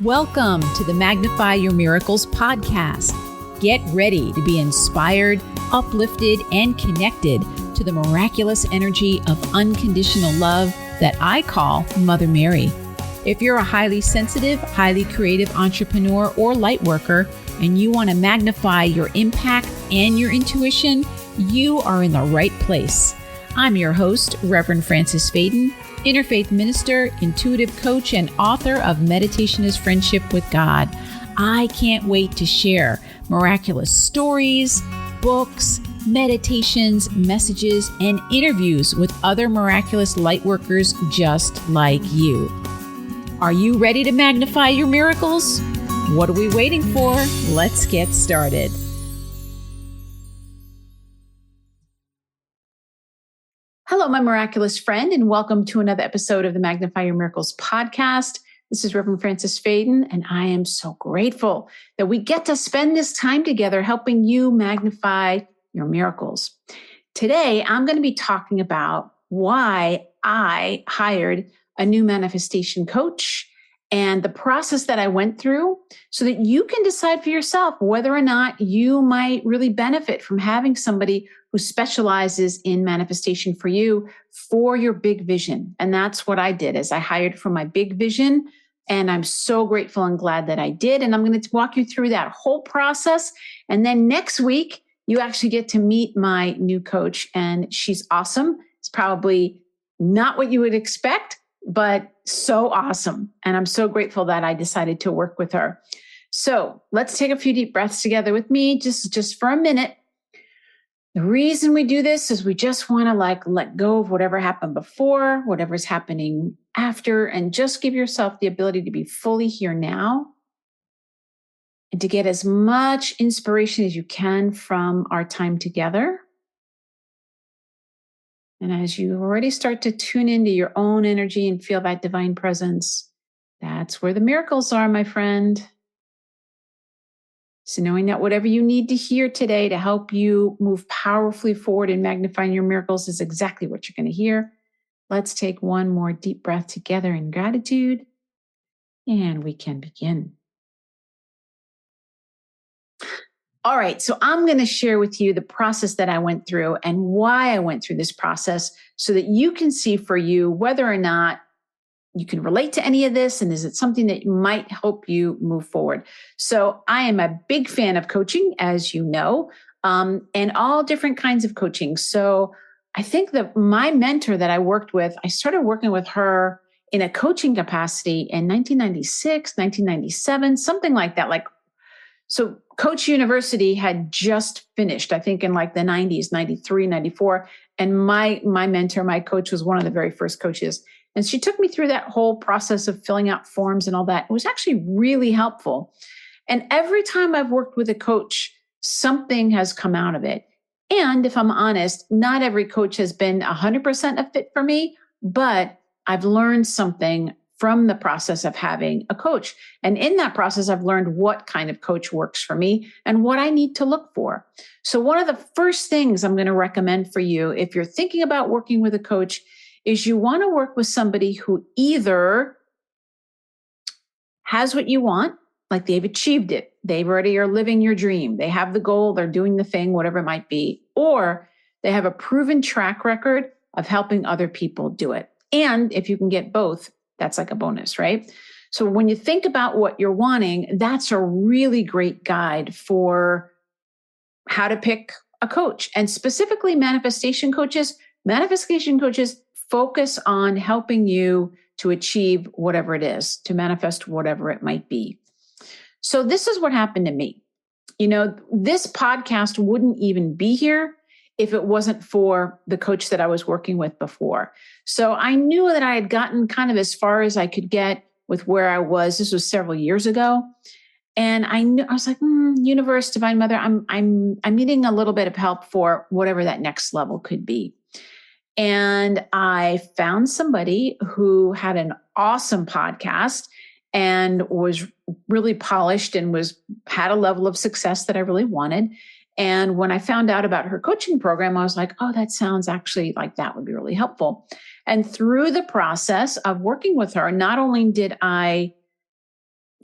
Welcome to the Magnify Your Miracles podcast. Get ready to be inspired, uplifted, and connected to the miraculous energy of unconditional love that I call Mother Mary. If you're a highly sensitive, highly creative entrepreneur or light worker, and you want to magnify your impact and your intuition, you are in the right place. I'm your host, Reverend Frances Faden, interfaith minister, intuitive coach, and author of Meditation is Friendship with God. I can't wait to share miraculous stories, books, meditations, messages, and interviews with other miraculous light workers just like you. Are you ready to magnify your miracles? What are we waiting for? Let's get started. Hello, my miraculous friend, and welcome to another episode of the Magnify Your Miracles podcast. This is Reverend Frances Faden, and I am so grateful that we get to spend this time together helping you magnify your miracles. Today, I'm going to be talking about why I hired a new manifestation coach and the process that I went through so that you can decide for yourself whether or not you might really benefit from having somebody who specializes in manifestation for you for your big vision. And that's what I did, is I hired for my big vision. And I'm so grateful and glad that I did. And I'm going to walk you through that whole process. And then next week, you actually get to meet my new coach. And she's awesome. It's probably not what you would expect, but so awesome. And I'm so grateful that I decided to work with her. So let's take a few deep breaths together with me, just for a minute. The reason we do this is we just want to let go of whatever happened before, whatever's happening after, and just give yourself the ability to be fully here now and to get as much inspiration as you can from our time together. And as you already start to tune into your own energy and feel that divine presence, that's where the miracles are, my friend. So knowing that whatever you need to hear today to help you move powerfully forward in magnifying your miracles is exactly what you're going to hear. Let's take one more deep breath together in gratitude, and we can begin. All right, so I'm going to share with you the process that I went through and why I went through this process so that you can see for you whether or not you can relate to any of this, and is it something that might help you move forward? So I am a big fan of coaching, as you know, and all different kinds of coaching. So I think that my mentor that I worked with, I started working with her in a coaching capacity in 1996, 1997, something like that. So Coach University had just finished, I think in the 90s, 93, 94. And my mentor, my coach, was one of the very first coaches. And she took me through that whole process of filling out forms and all that. It was actually really helpful. And every time I've worked with a coach, something has come out of it. And if I'm honest, not every coach has been 100% a fit for me, but I've learned something from the process of having a coach. And in that process, I've learned what kind of coach works for me and what I need to look for. So one of the first things I'm going to recommend for you, if you're thinking about working with a coach, is you want to work with somebody who either has what you want, like they've achieved it, they already are living your dream, they have the goal, they're doing the thing, whatever it might be, or they have a proven track record of helping other people do it. And if you can get both, that's like a bonus, right? So when you think about what you're wanting, that's a really great guide for how to pick a coach. And specifically manifestation coaches focus on helping you to achieve whatever it is, to manifest whatever it might be. So this is what happened to me. This podcast wouldn't even be here if it wasn't for the coach that I was working with before. So I knew that I had gotten kind of as far as I could get with where I was. This was several years ago. And I was like, universe, divine mother, I'm needing a little bit of help for whatever that next level could be. And I found somebody who had an awesome podcast and was really polished and had a level of success that I really wanted. And when I found out about her coaching program, I was like, oh, that sounds actually like that would be really helpful. And through the process of working with her, not only did I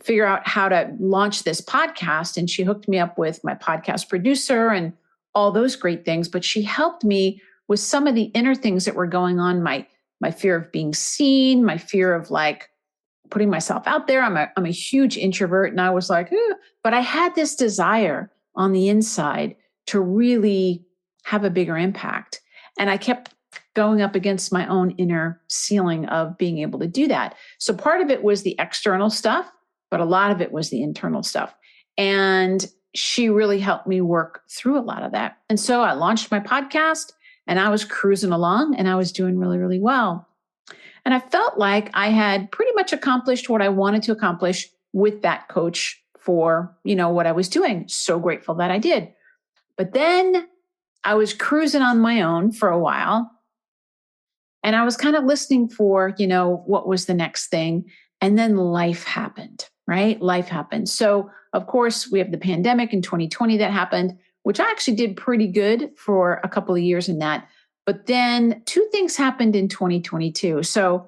figure out how to launch this podcast. And she hooked me up with my podcast producer and all those great things. But she helped me with some of the inner things that were going on, my fear of being seen, my fear of like putting myself out there. I'm a huge introvert, and I was like, but I had this desire on the inside to really have a bigger impact. And I kept going up against my own inner ceiling of being able to do that. So part of it was the external stuff, but a lot of it was the internal stuff. And she really helped me work through a lot of that. And so I launched my podcast, and I was cruising along, and I was doing really, really well. And I felt like I had pretty much accomplished what I wanted to accomplish with that coach for, what I was doing. So grateful that I did. But then I was cruising on my own for a while, and I was kind of listening for, what was the next thing. And then life happened, right? Life happened. So of course we have the pandemic in 2020 that happened, which I actually did pretty good for a couple of years in that. But then two things happened in 2022. So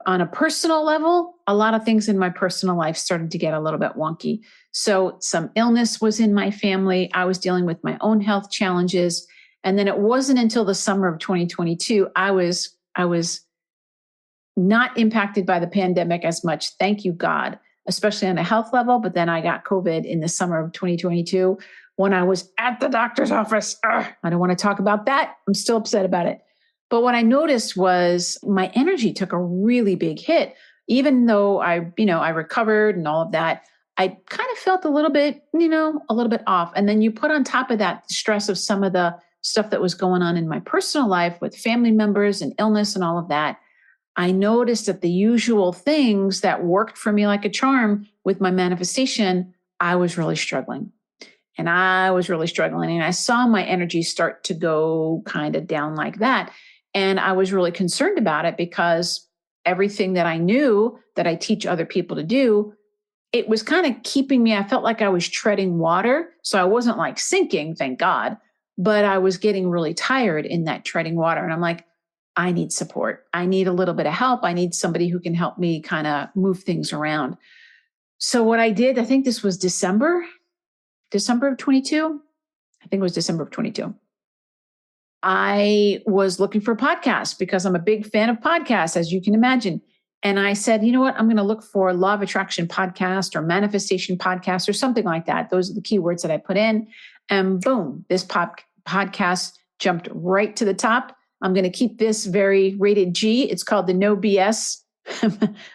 on a personal level, a lot of things in my personal life started to get a little bit wonky. So some illness was in my family. I was dealing with my own health challenges. And then it wasn't until the summer of 2022, I was not impacted by the pandemic as much. Thank you, God, especially on a health level. But then I got COVID in the summer of 2022 when I was at the doctor's office. I don't want to talk about that. I'm still upset about it. But what I noticed was my energy took a really big hit. Even though I recovered and all of that, I kind of felt a little bit off. And then you put on top of that the stress of some of the stuff that was going on in my personal life with family members and illness and all of that. I noticed that the usual things that worked for me like a charm with my manifestation, I was really struggling. And I saw my energy start to go kind of down like that. And I was really concerned about it because everything that I knew that I teach other people to do, it was kind of keeping me, I felt like I was treading water. So I wasn't like sinking, thank God, but I was getting really tired in that treading water. And I'm like, I need support. I need a little bit of help. I need somebody who can help me kind of move things around. So what I did, I think this was December of 22. I think it was December of 22. I was looking for podcasts because I'm a big fan of podcasts, as you can imagine. And I said, you know what? I'm going to look for Law of Attraction podcast or manifestation podcast or something like that. Those are the keywords that I put in. And boom, this podcast jumped right to the top. I'm going to keep this very rated G. It's called the No BS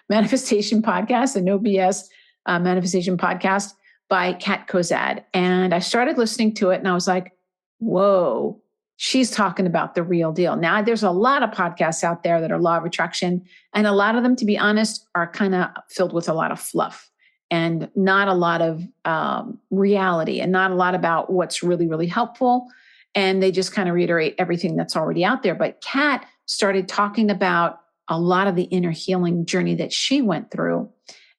Manifestation Podcast, the No BS Manifestation Podcast by Kat Kozad. And I started listening to it and I was like, whoa, she's talking about the real deal. Now, there's a lot of podcasts out there that are law of attraction. And a lot of them, to be honest, are kind of filled with a lot of fluff and not a lot of reality and not a lot about what's really, really helpful. And they just kind of reiterate everything that's already out there. But Kat started talking about a lot of the inner healing journey that she went through.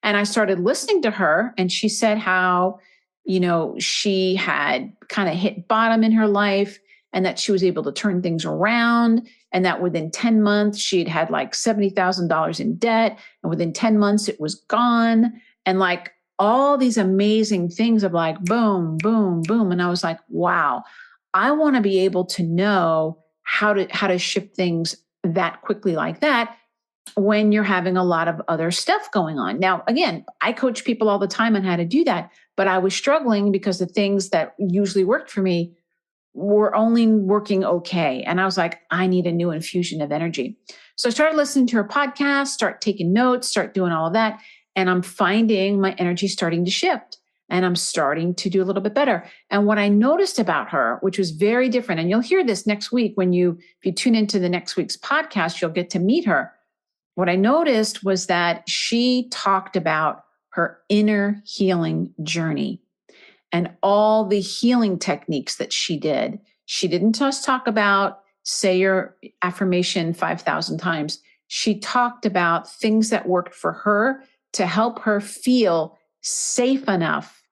And I started listening to her, and she said how, she had kind of hit bottom in her life and that she was able to turn things around. And that within 10 months, she'd had like $70,000 in debt. And within 10 months, it was gone. And like all these amazing things of like, boom, boom, boom. And I was like, wow, I want to be able to know how to shift things that quickly like that when you're having a lot of other stuff going on. Now, again, I coach people all the time on how to do that, but I was struggling because the things that usually worked for me were only working okay. And I was like, I need a new infusion of energy. So I started listening to her podcast, start taking notes, start doing all of that. And I'm finding my energy starting to shift and I'm starting to do a little bit better. And what I noticed about her, which was very different, and you'll hear this next week if you tune into the next week's podcast, you'll get to meet her. What I noticed was that she talked about her inner healing journey and all the healing techniques that she did. She didn't just talk about, say your affirmation 5,000 times. She talked about things that worked for her to help her feel safe enough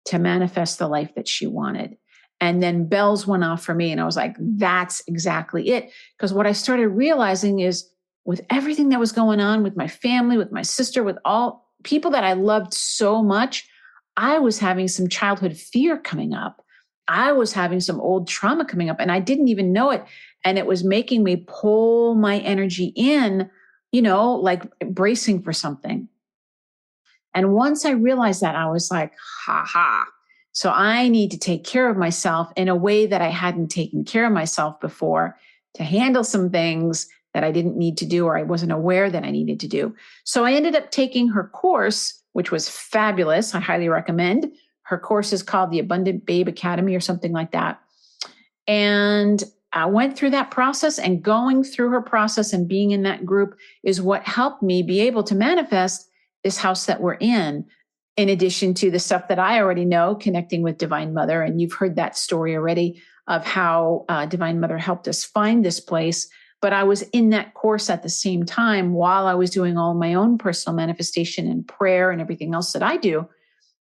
to manifest the life that she wanted. And then bells went off for me. And I was like, that's exactly it. Because what I started realizing is with everything that was going on with my family, with my sister, with all people that I loved so much, I was having some childhood fear coming up. I was having some old trauma coming up and I didn't even know it. And it was making me pull my energy in, like bracing for something. And once I realized that, I was like, ha ha. So I need to take care of myself in a way that I hadn't taken care of myself before to handle some things that I didn't need to do or I wasn't aware that I needed to do. So I ended up taking her course, which was fabulous. I highly recommend. Her course is called the Abundant Babe Academy or something like that. And I went through that process, and going through her process and being in that group is what helped me be able to manifest this house that we're in addition to the stuff that I already know, connecting with Divine Mother. And you've heard that story already of how Divine Mother helped us find this place. But I was in that course at the same time while I was doing all my own personal manifestation and prayer and everything else that I do.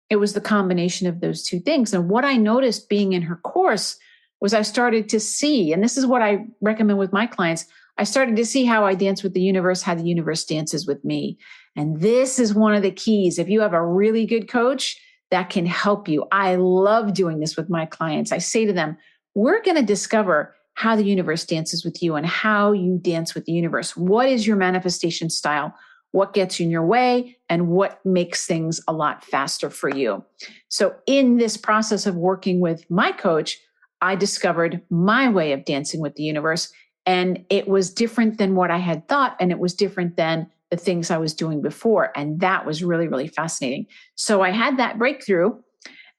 It was the combination of those two things. And what I noticed being in her course was I started to see, and this is what I recommend with my clients, I started to see how I dance with the universe, how the universe dances with me. And this is one of the keys. If you have a really good coach that can help you, I love doing this with my clients. I say to them, we're going to discover how the universe dances with you and how you dance with the universe. What is your manifestation style? What gets you in your way and what makes things a lot faster for you? So in this process of working with my coach, I discovered my way of dancing with the universe, and it was different than what I had thought, and it was different than the things I was doing before. And that was really, really fascinating. So I had that breakthrough.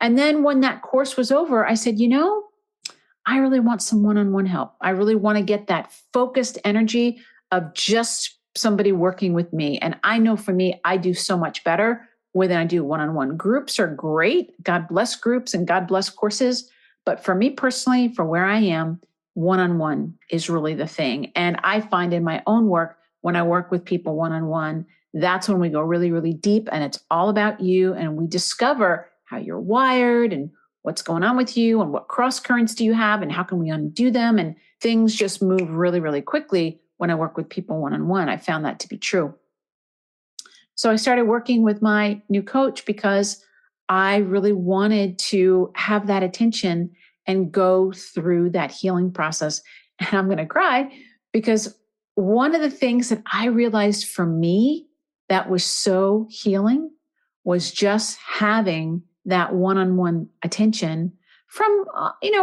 And then when that course was over, I said, I really want some one-on-one help. I really want to get that focused energy of just somebody working with me. And I know for me, I do so much better when I do one-on-one. Groups are great. God bless groups and God bless courses. But for me personally, for where I am, one-on-one is really the thing. And I find in my own work, when I work with people one-on-one, that's when we go really, really deep. And it's all about you. And we discover how you're wired and what's going on with you and what cross currents do you have and how can we undo them? And things just move really, really quickly when I work with people one-on-one. I found that to be true. So I started working with my new coach because I really wanted to have that attention and go through that healing process. And I'm going to cry because one of the things that I realized for me that was so healing was just having that one-on-one attention from,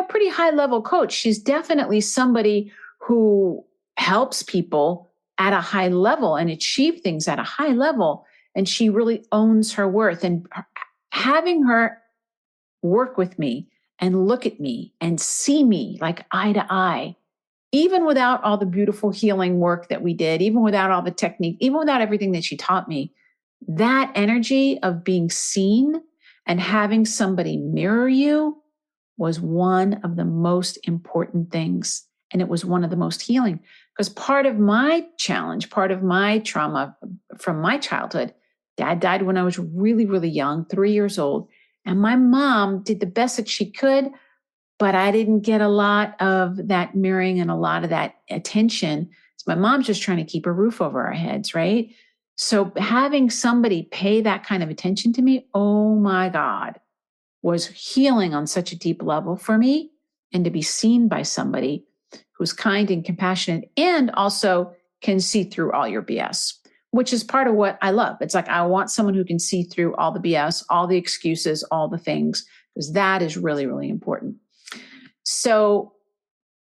pretty high level coach. She's definitely somebody who helps people at a high level and achieve things at a high level. And she really owns her worth. And having her work with me and look at me and see me like eye to eye, even without all the beautiful healing work that we did, even without all the technique, even without everything that she taught me, that energy of being seen and having somebody mirror you was one of the most important things. And it was one of the most healing, because part of my challenge, part of my trauma from my childhood, Dad died when I was really, really young, 3 years old. And my mom did the best that she could, but I didn't get a lot of that mirroring and a lot of that attention. So my mom's just trying to keep a roof over our heads, right? So having somebody pay that kind of attention to me, oh my God, was healing on such a deep level for me. And to be seen by somebody who's kind and compassionate and also can see through all your BS, which is part of what I love. It's like, I want someone who can see through all the BS, all the excuses, all the things, because that is really, really important. So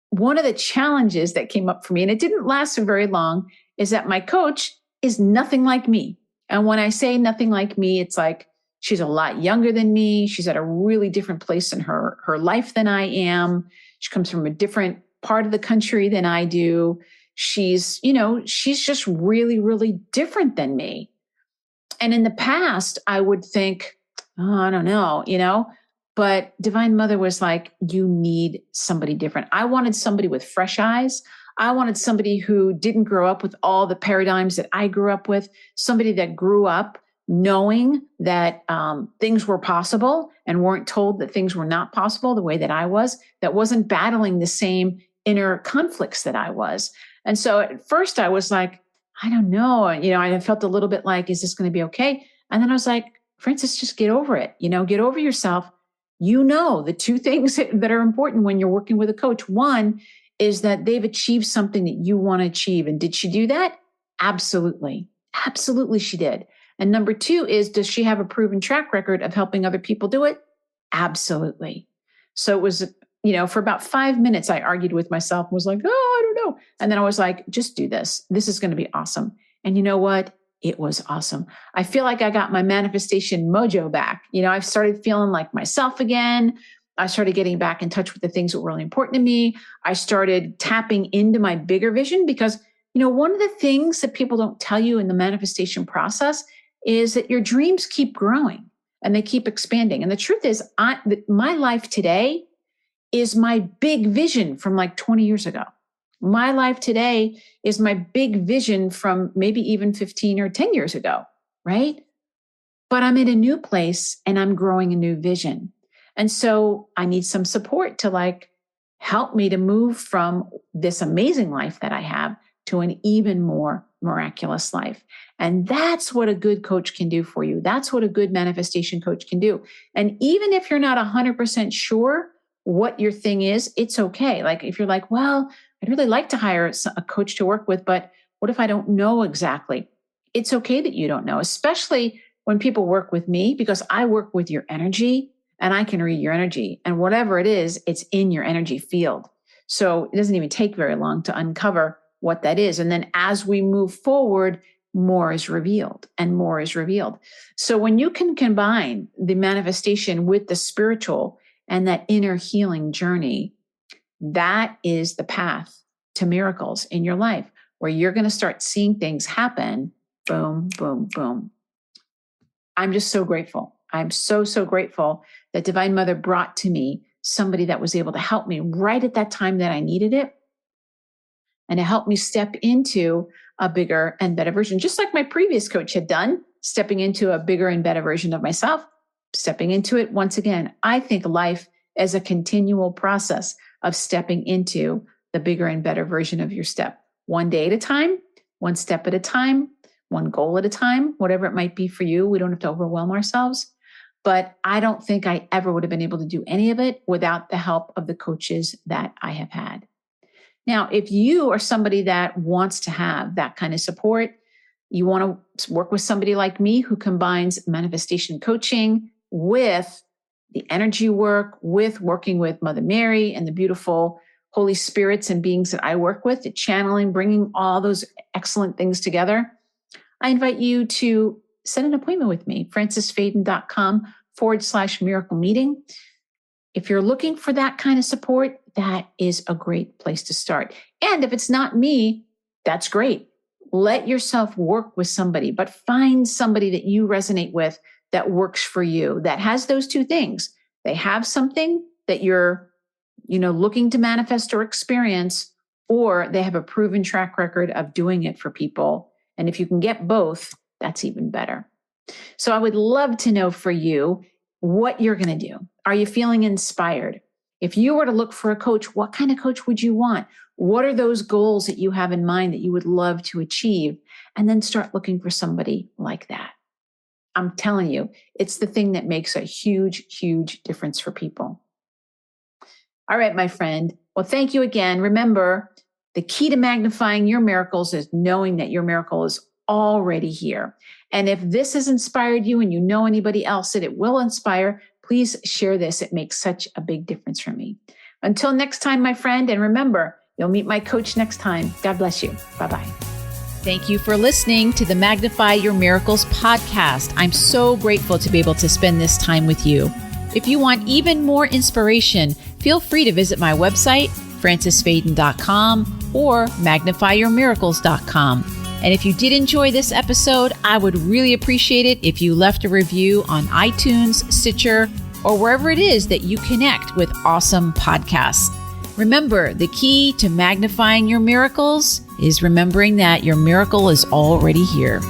one of the challenges that came up for me, and it didn't last so very long, is that my coach is nothing like me. And when I say nothing like me, it's like she's a lot younger than me. She's at a really different place in her life than I am. She comes from a different part of the country than I do. She's just really, really different than me. And in the past, I would think, I don't know, but Divine Mother was like, you need somebody different. I wanted somebody with fresh eyes. I wanted somebody who didn't grow up with all the paradigms that I grew up with, somebody that grew up knowing that things were possible and weren't told that things were not possible the way that I was, that wasn't battling the same inner conflicts that I was. And so at first I was like, I don't know, I felt a little bit like, is this going to be okay? And then I was like, Frances, just get over it. Get over yourself. The two things that are important when you're working with a coach. One is that they've achieved something that you want to achieve. And did she do that? Absolutely. Absolutely, she did. And number two is, does she have a proven track record of helping other people do it? Absolutely. So it was, for about 5 minutes, I argued with myself and was like, oh, I don't know. And then I was like, just do this. This is going to be awesome. And you know what? It was awesome. I feel like I got my manifestation mojo back. I've started feeling like myself again. I started getting back in touch with the things that were really important to me. I started tapping into my bigger vision because, one of the things that people don't tell you in the manifestation process is that your dreams keep growing and they keep expanding. And the truth is, my life today is my big vision from like 20 years ago. My life today is my big vision from maybe even 15 or 10 years ago, right? But I'm in a new place and I'm growing a new vision. And so I need some support to help me to move from this amazing life that I have to an even more miraculous life. And that's what a good coach can do for you. That's what a good manifestation coach can do. And even if you're not 100% sure what your thing is, it's okay. Like if you're like, well, I'd really like to hire a coach to work with, but what if I don't know exactly? It's okay that you don't know, especially when people work with me, because I work with your energy and I can read your energy. And whatever it is, it's in your energy field. So it doesn't even take very long to uncover what that is. And then as we move forward, more is revealed and more is revealed. So when you can combine the manifestation with the spiritual and that inner healing journey, that is the path to miracles in your life, where you're going to start seeing things happen. Boom, boom, boom. I'm just so grateful. I'm so, so grateful that Divine Mother brought to me somebody that was able to help me right at that time that I needed it, and to help me step into a bigger and better version, just like my previous coach had done, stepping into a bigger and better version of myself, stepping into it once again. I think life is a continual process of stepping into the bigger and better version of your step, one day at a time, one step at a time, one goal at a time, whatever it might be for you. We don't have to overwhelm ourselves. But I don't think I ever would have been able to do any of it without the help of the coaches that I have had. Now, if you are somebody that wants to have that kind of support, you want to work with somebody like me who combines manifestation coaching with the energy work, with working with Mother Mary and the beautiful Holy Spirits and beings that I work with, the channeling, bringing all those excellent things together, I invite you to set an appointment with me, francesfaden.com/miracle meeting. If you're looking for that kind of support, that is a great place to start. And if it's not me, that's great. Let yourself work with somebody, but find somebody that you resonate with that works for you, that has those two things. They have something that you're, looking to manifest or experience, or they have a proven track record of doing it for people. And if you can get both, that's even better. So I would love to know for you what you're going to do. Are you feeling inspired? If you were to look for a coach, what kind of coach would you want? What are those goals that you have in mind that you would love to achieve? And then start looking for somebody like that. I'm telling you, it's the thing that makes a huge, huge difference for people. All right, my friend. Well, thank you again. Remember, the key to magnifying your miracles is knowing that your miracle is already here. And if this has inspired you and you know anybody else that it will inspire, please share this. It makes such a big difference for me. Until next time, my friend, and remember, you'll meet my coach next time. God bless you. Bye-bye. Thank you for listening to the Magnify Your Miracles podcast. I'm so grateful to be able to spend this time with you. If you want even more inspiration, feel free to visit my website, francesfaden.com or magnifyyourmiracles.com. And if you did enjoy this episode, I would really appreciate it if you left a review on iTunes, Stitcher, or wherever it is that you connect with awesome podcasts. Remember, the key to magnifying your miracles is remembering that your miracle is already here.